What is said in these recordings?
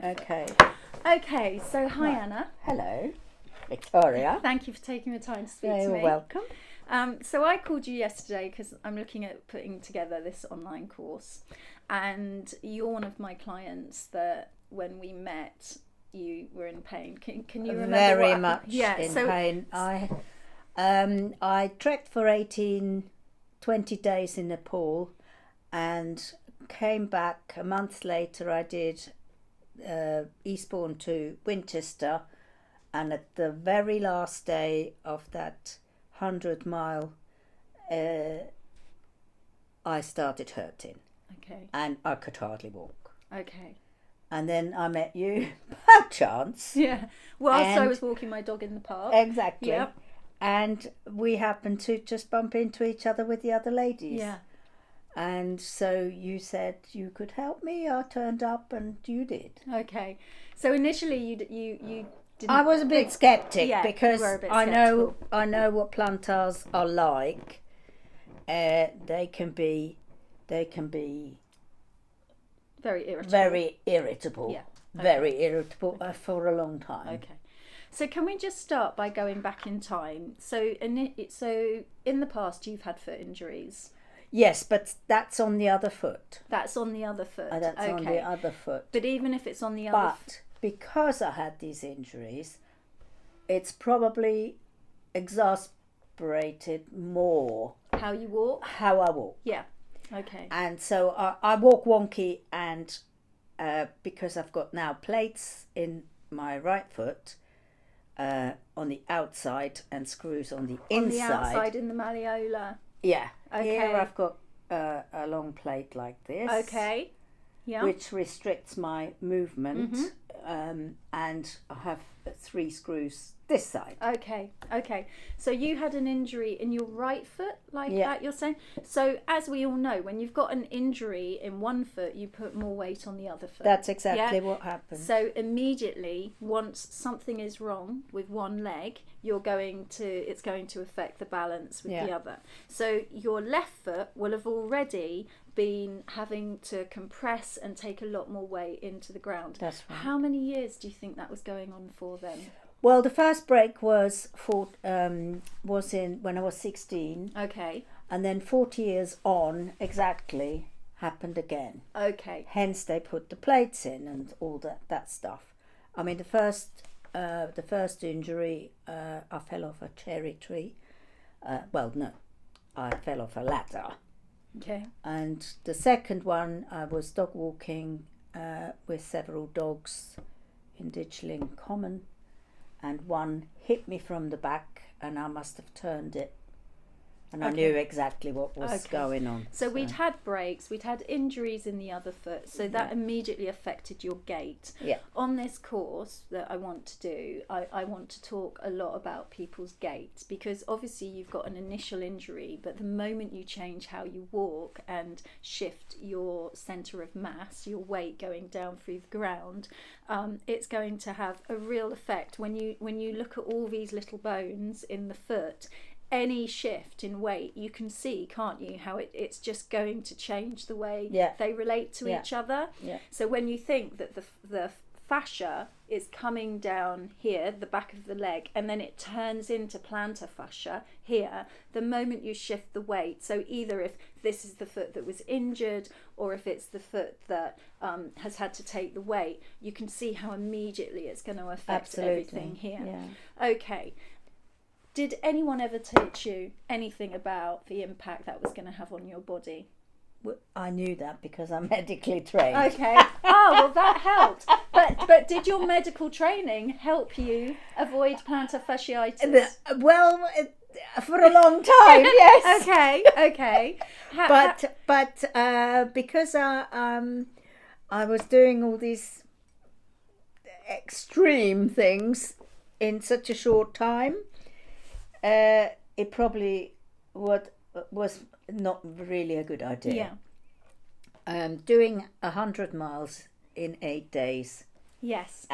Okay. Okay, so hi Anna. Hello, Victoria. Thank you for taking the time to speak to me. You're welcome. So I called you yesterday because I'm looking at putting together this online course, and you're one of my clients that when we met, you were in pain. Can you remember? Very much in so, pain. I trekked for 20 days in Nepal, and came back a month later. I did Eastbourne to Winchester, and at the very last day of that 100-mile, I started hurting. Okay. And I could hardly walk. Okay. And then I met you by chance. Yeah. Whilst I was walking my dog in the park. Exactly. Yep. And we happened to just bump into each other with the other ladies. Yeah. And so you said you could help me. I turned up and you did. Okay. So initially you didn't. I was a bit skeptic because you were a bit I skeptical. know what plantars are like. They can be Very irritable. very irritable. Yeah. Okay. Very irritable for a long time. Okay. So can we just start by going back in time? So in the past you've had foot injuries. Yes, but that's on the other foot. That's on the other foot. That's okay. on the other foot. But even if it's on the other But because I had these injuries, it's probably exasperated more how you walk? how I walk. Yeah. Okay. And so I walk wonky, and because I've got now plates in my right foot on the outside and screws on the inside. On the outside in the malleola. Yeah. Okay. Here I've got a long plate like this. Okay. Yeah. Which restricts my movement. Mm-hmm. And I have 3 screws this side. Okay. So you had an injury in your right foot, like Yeah. that you're saying? So as we all know, when you've got an injury in one foot, you put more weight on the other foot. That's exactly Yeah? what happened. So immediately, once something is wrong with one leg, it's going to affect the balance with the other. So your left foot will have already been having to compress and take a lot more weight into the ground. That's right. How many years do you think that was going on for then? Well, the first break was when I was 16. Okay. And then 40 years on exactly happened again. Okay. Hence they put the plates in and all that stuff. I mean, the first injury, I fell off a cherry tree. I fell off a ladder. Okay. And the second one, I was dog walking with several dogs in Ditchling Common, and one hit me from the back, and I must have turned it. And I knew exactly what was going on. So we'd had breaks, we'd had injuries in the other foot, so that immediately affected your gait. Yeah. On this course that I want to do, I want to talk a lot about people's gait, because obviously you've got an initial injury, but the moment you change how you walk and shift your centre of mass, your weight going down through the ground, it's going to have a real effect. When you look at all these little bones in the foot, any shift in weight, you can see, can't you, how it's just going to change the way they relate to each other. Yeah. So when you think that the fascia is coming down here, the back of the leg, and then it turns into plantar fascia here, the moment you shift the weight, so either if this is the foot that was injured or if it's the foot that has had to take the weight, you can see how immediately it's going to affect everything here. Yeah. Okay. Did anyone ever teach you anything about the impact that was going to have on your body? I knew that because I'm medically trained. Okay. Oh, well, that helped. But did your medical training help you avoid plantar fasciitis? Well, for a long time, yes. Okay. But because I was doing all these extreme things in such a short time, it probably was not really a good idea. Yeah. Doing 100 miles in 8 days. Yes.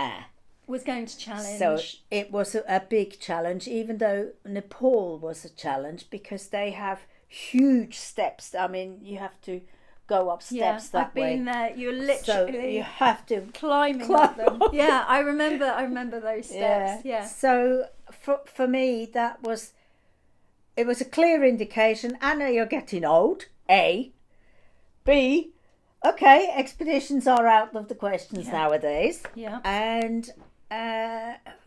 Was going to challenge. So it was a big challenge, even though Nepal was a challenge because they have huge steps. I mean, you have to go up steps that I've way. been there. You're So literally you have to climbing up them. Yeah, I remember those steps. Yeah. So for me, it was a clear indication. Anna, you're getting old. A. B. Okay, expeditions are out of the questions nowadays. Yeah. And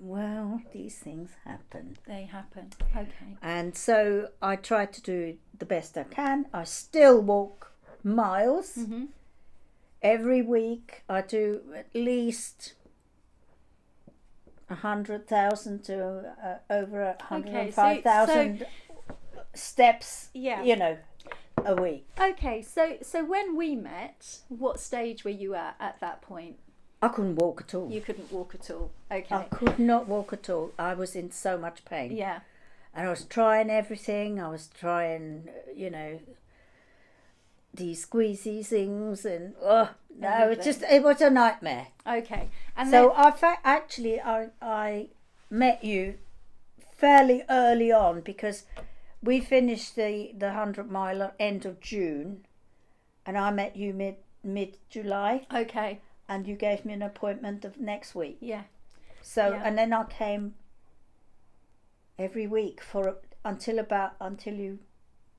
well, these things happen. They happen. Okay. And so I try to do the best I can. I still walk miles. Mm-hmm. Every week I do at least 100,000 to over 105,000 steps. Yeah. You know, a week. Okay, so when we met, what stage were you at that point? I couldn't walk at all. You couldn't walk at all. Okay. I could not walk at all. I was in so much pain. Yeah. And I was trying everything. I was trying, you know, these squeezy things, and it was a nightmare. Okay. And so I met you fairly early on, because we finished the 100-miler end of June, and I met you mid July. Okay. And you gave me an appointment of next week. Yeah. So and then I came every week until you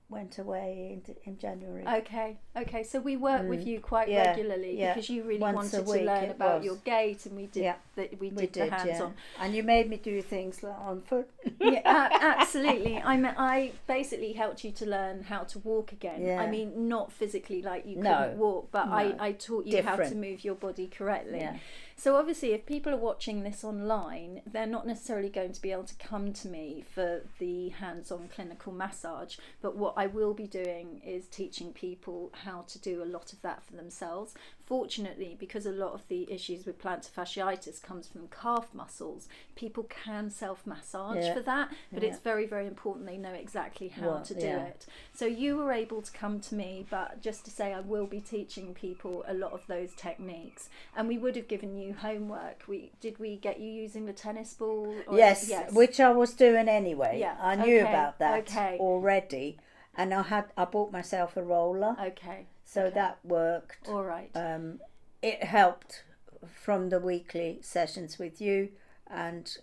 went away in January. Okay. So we worked with you quite regularly because you really wanted to learn about your gait, and we did the hands-on. And you made me do things like on foot. Absolutely. I basically helped you to learn how to walk again. Yeah. I mean, not physically like you couldn't walk, but I taught you how to move your body correctly. Yeah. So obviously, if people are watching this online, they're not necessarily going to be able to come to me for the hands-on clinical massage, but what I will be doing is teaching people how to do a lot of that for themselves. Fortunately, because a lot of the issues with plantar fasciitis comes from calf muscles, people can self-massage for that, but it's very, very important they know exactly how to do it. So you were able to come to me, but just to say, I will be teaching people a lot of those techniques, and we would have given you homework. Did we get you using the tennis ball? Yes, which I was doing anyway. Yeah. I knew about that already, and I bought myself a roller. Okay. So that worked. All right. It helped from the weekly sessions with you, and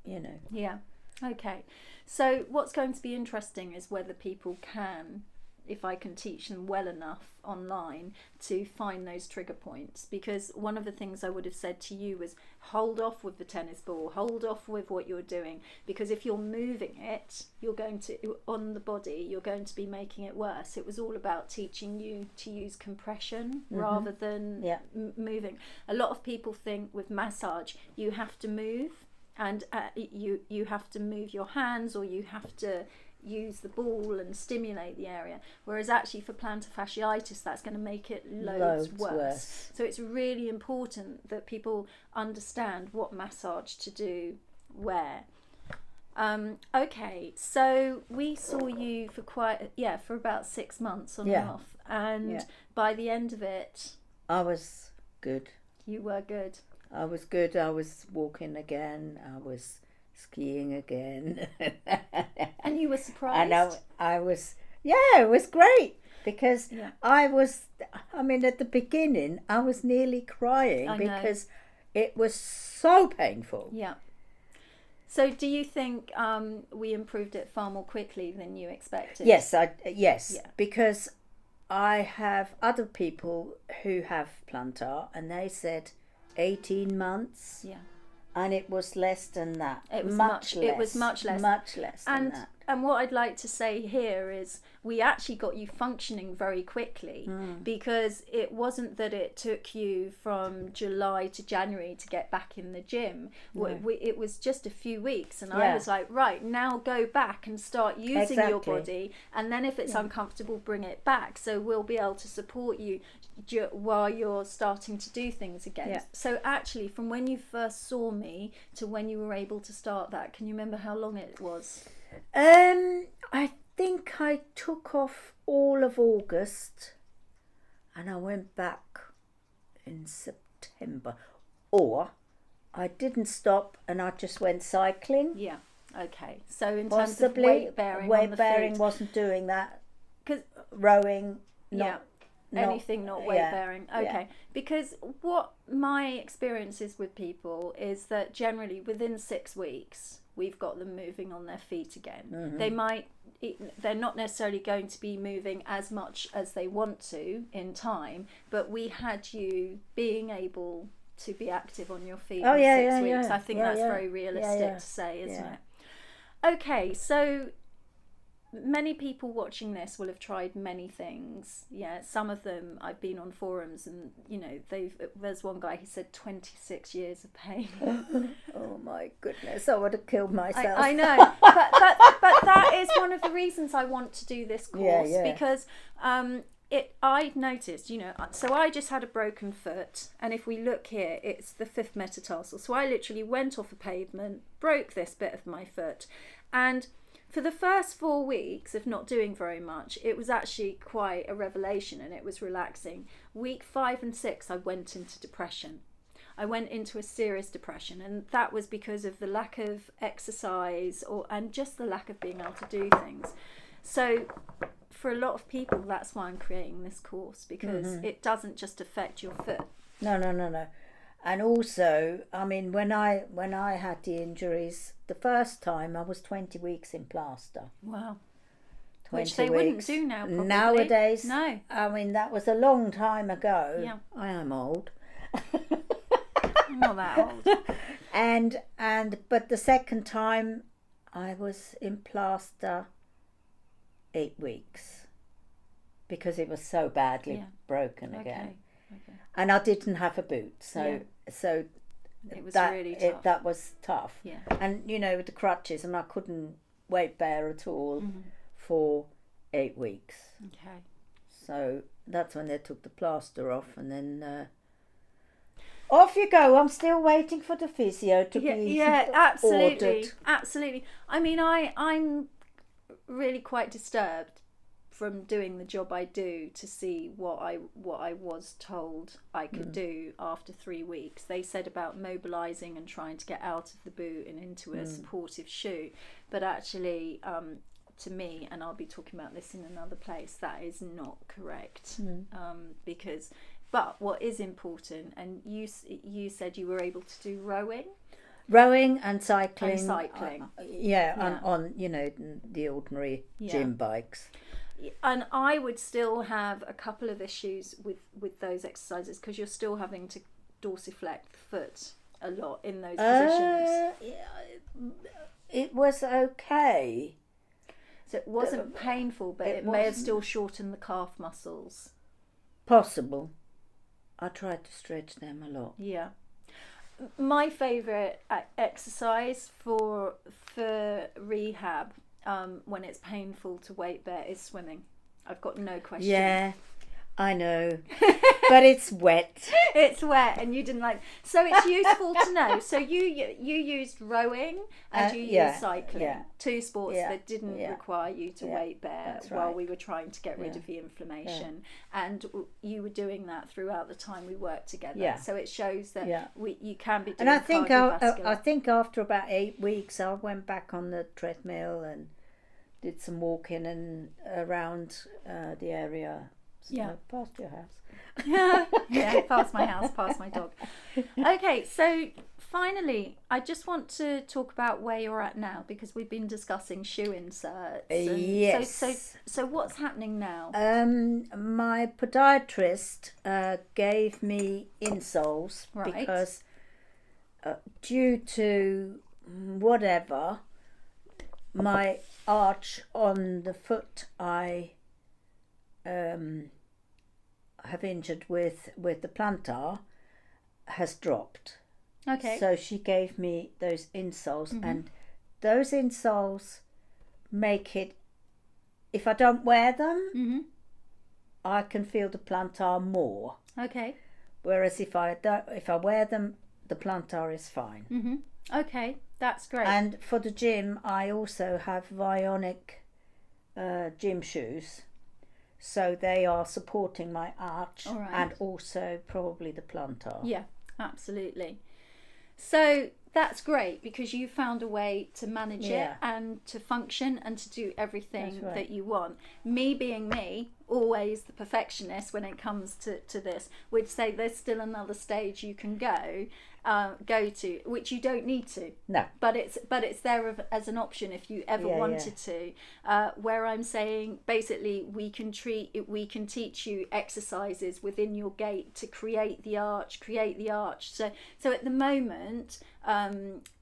you know. Yeah. Okay. So what's going to be interesting is whether people can, if I can teach them well enough online, to find those trigger points. Because one of the things I would have said to you was hold off with the tennis ball, hold off with what you're doing, because if you're moving it, you're going to, on the body, you're going to be making it worse. It was all about teaching you to use compression rather than moving. A lot of people think with massage you have to move, and you have to move your hands, or you have to use the ball and stimulate the area, whereas actually for plantar fasciitis that's going to make it loads worse. So it's really important that people understand what massage to do where. Okay, so we saw you for for about 6 months on and off, and by the end of it I was good. You were good. I was good. I was walking again. I was skiing again. And you were surprised? And I was, it was great, because I mean, at the beginning, I was nearly crying because it was so painful. Yeah. So do you think we improved it far more quickly than you expected? Yes, because I have other people who have plantar, and they said 18 months. Yeah. And it was less than that. It was much less. It was much less. Much less than that. And what I'd like to say here is we actually got you functioning very quickly, because it wasn't that it took you from July to January to get back in the gym. It was just a few weeks, and I was like, right, now go back and start using your body, and then if it's uncomfortable, bring it back. So we'll be able to support you while you're starting to do things again. Yeah. So actually, from when you first saw me to when you were able to start that, can you remember how long it was? I think I took off all of August, and I went back in September. Or I didn't stop and I just went cycling. Yeah. Okay. So in terms of weight bearing, wasn't doing that. 'Cause rowing, anything not weight bearing. Okay. Because what my experience is with people is that generally within 6 weeks we've got them moving on their feet again. They're not necessarily going to be moving as much as they want to in time, but we had you being able to be active on your feet in 6 weeks. I think that's very realistic to say, isn't it? Okay, so many people watching this will have tried many things. Some of them, I've been on forums and there's one guy who said 26 years of pain. Oh my goodness, I would have killed myself. I know, but that is one of the reasons I want to do this course, because I noticed, so I just had a broken foot, and if we look here, it's the 5th metatarsal. So I literally went off a pavement, broke this bit of my foot, and for the first 4 weeks of not doing very much, it was actually quite a revelation and it was relaxing. Week 5 and 6, I went into depression. I went into a serious depression, and that was because of the lack of exercise and just the lack of being able to do things. So for a lot of people, that's why I'm creating this course, because it doesn't just affect your foot. No. And also, I mean, when I had the injuries, the first time I was 20 weeks in plaster. Wow. 20 Which they weeks. wouldn't do now, probably. Nowadays, no. I mean, that was a long time ago. Yeah. I am old. I'm not that old. But the second time I was in plaster 8 weeks because it was so badly broken again. Okay. And I didn't have a boot, so it was really tough. That was tough. Yeah. And with the crutches, and I couldn't weight bear at all for 8 weeks. Okay. So that's when they took the plaster off, and then off you go. I'm still waiting for the physio to be ordered. Absolutely. I mean, I'm really quite disturbed from doing the job I do to see what I was told I could do after 3 weeks. They said about mobilising and trying to get out of the boot and into a supportive shoe, but actually to me, and I'll be talking about this in another place, that is not correct. But what is important, and you said you were able to do rowing and cycling. And on the ordinary gym bikes. And I would still have a couple of issues with those exercises, because you're still having to dorsiflect the foot a lot in those positions. It was okay. So it wasn't painful, but it may have still shortened the calf muscles. Possible. I tried to stretch them a lot. Yeah. My favourite exercise for rehab, when it's painful to weight bear, is swimming. I've got no question. Yeah, I know. But it's wet. It's wet, and you didn't like. So it's useful to know. So you used rowing and you used cycling. Yeah. 2 sports that didn't require you to weight bear while we were trying to get rid of the inflammation. Yeah. And you were doing that throughout the time we worked together. Yeah. So it shows that you can be doing. And I think after about 8 weeks, I went back on the treadmill and did some walking and around the area. Past your house. Past my house, past my dog. Okay, so finally, I just want to talk about where you're at now, because we've been discussing shoe inserts. Yes. So what's happening now? My podiatrist gave me insoles because due to whatever, my arch on the foot I have injured with the plantar has dropped. Okay. So she gave me those insoles, and those insoles make it, if I don't wear them, I can feel the plantar more. Okay. Whereas if I wear them, the plantar is fine. Okay, that's great. And for the gym, I also have Vionic gym shoes. So they are supporting my arch and also probably the plantar. Yeah, absolutely. So that's great, because you found a way to manage it Yeah. and to function and to do everything That's right. that you want. Me being me, always the perfectionist when it comes to this, would say there's still another stage you can go to, which you don't need to. No. But it's there as an option if you ever wanted to. Where I'm saying basically we can teach you exercises within your gait to create the arch. So at the moment,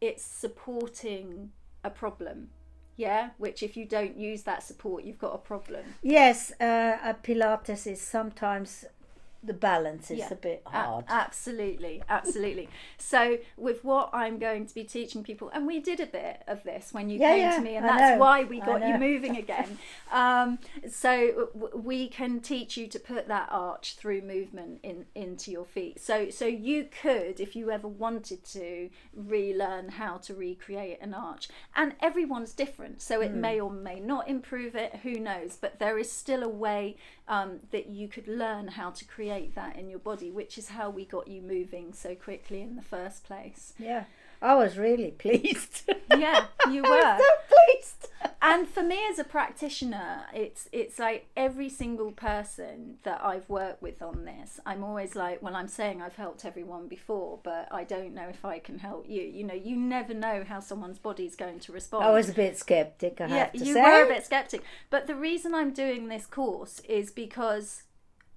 it's supporting a problem. Yeah, which if you don't use that support, you've got a problem. Yes, a Pilates is sometimes the balance is a bit hard. Absolutely. So with what I'm going to be teaching people, and we did a bit of this when you came to me, and that's why we got you moving again. So we can teach you to put that arch through movement into your feet. So you could, if you ever wanted to, relearn how to recreate an arch. And everyone's different, so it may or may not improve it, who knows, but there is still a way that you could learn how to create that in your body, which is how we got you moving so quickly in the first place. Yeah, I was really pleased. Yeah, you were. I was so pleased. And for me as a practitioner, it's like every single person that I've worked with on this, I'm always like, well, I'm saying I've helped everyone before, but I don't know if I can help you. You know, you never know how someone's body's going to respond. I was a bit skeptic, I have to say. Yeah, you were a bit skeptic. But the reason I'm doing this course is because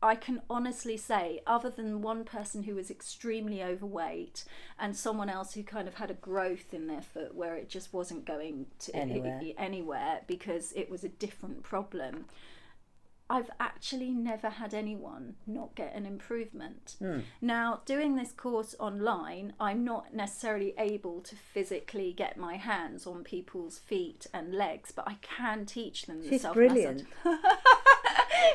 I can honestly say, other than one person who was extremely overweight and someone else who kind of had a growth in their foot where it just wasn't going to anywhere because it was a different problem, I've actually never had anyone not get an improvement. Now, doing this course online, I'm not necessarily able to physically get my hands on people's feet and legs, but I can teach them the self-massage. Brilliant.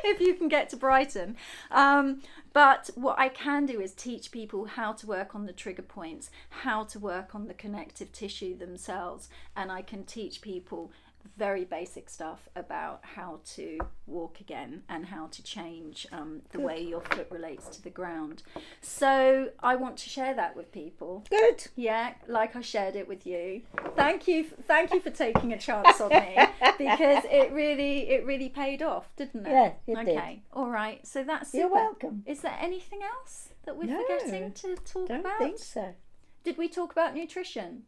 If you can get to Brighton. But what I can do is teach people how to work on the trigger points, how to work on the connective tissue themselves, and I can teach people very basic stuff about how to walk again and how to change the way your foot relates to the ground. So I want to share that with people. Good. Yeah, like I shared it with you. Thank you for taking a chance on me, because it really paid off, didn't it? Yeah, it did. Okay, all right. So that's super. You're welcome. Is there anything else that we're No, forgetting to talk about? Don't think so. Did we talk about nutrition?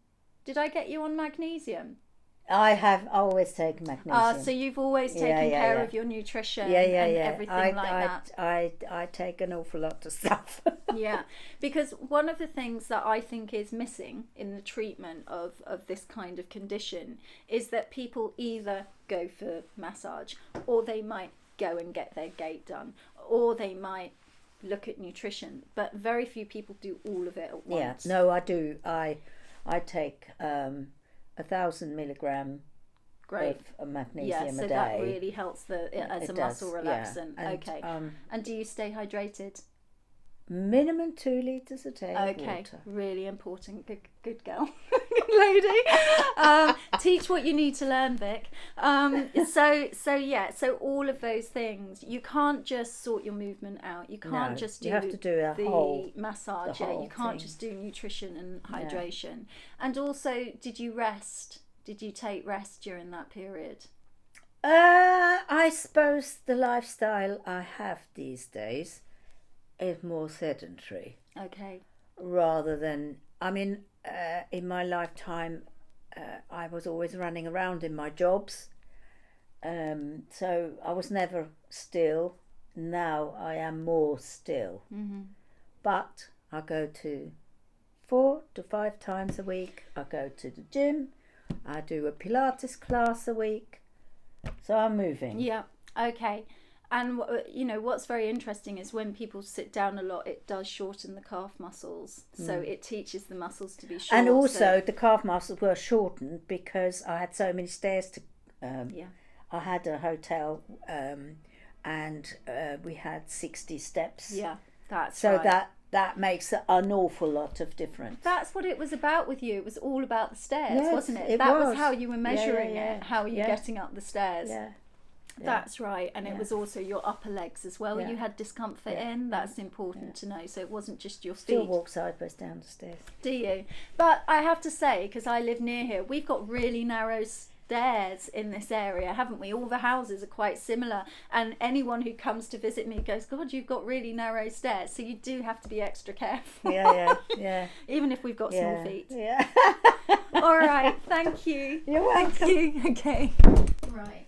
Did I get you on magnesium? I have always taken magnesium. So you've always taken care of your nutrition and everything like that. I take an awful lot of stuff. Yeah, because one of the things that I think is missing in the treatment of this kind of condition is that people either go for massage, or they might go and get their gait done, or they might look at nutrition, but very few people do all of it at once. Yeah, no, I do. I take 1,000 milligram of magnesium a day. So that really helps as a muscle relaxant. Yeah. Okay. And do you stay hydrated? Minimum 2 litres a day of water. Really important. Good girl. Good lady. Teach what you need to learn, Vic. So all of those things, you can't just sort your movement out. You can't just do you have to do the massage. the whole You can't thing. just do nutrition and hydration. And also, did you rest? Did you take rest during that period? I suppose the lifestyle I have these days is more sedentary. Okay. Rather than, I mean, in my lifetime, I was always running around in my jobs. So I was never still. Now I am more still. Mm-hmm. But I go to 4 to 5 times a week. I go to the gym. I do a Pilates class a week. So I'm moving. Yeah. Okay. And you know what's very interesting is when people sit down a lot, it does shorten the calf muscles. So it teaches the muscles to be short. And also the calf muscles were shortened because I had so many stairs to. I had a hotel, and we had 60 steps. Yeah, that's so right. that makes an awful lot of difference. That's what it was about with you. It was all about the stairs, Yes, wasn't it? it That was how you were measuring Yeah. it. How are you getting up the stairs? Yeah. That's right, and Yeah. it was also your upper legs as well. Yeah. You had discomfort Yeah. in. That's important to know. So it wasn't just your Still feet. walk sideways down the stairs. Do you? But I have to say, because I live near here, we've got really narrow stairs in this area, haven't we? All the houses are quite similar, and anyone who comes to visit me goes, God, you've got really narrow stairs. So you do have to be extra careful. Yeah. Even if we've got small feet. Yeah. All right, thank you. You're welcome. Thank you. Okay. Right.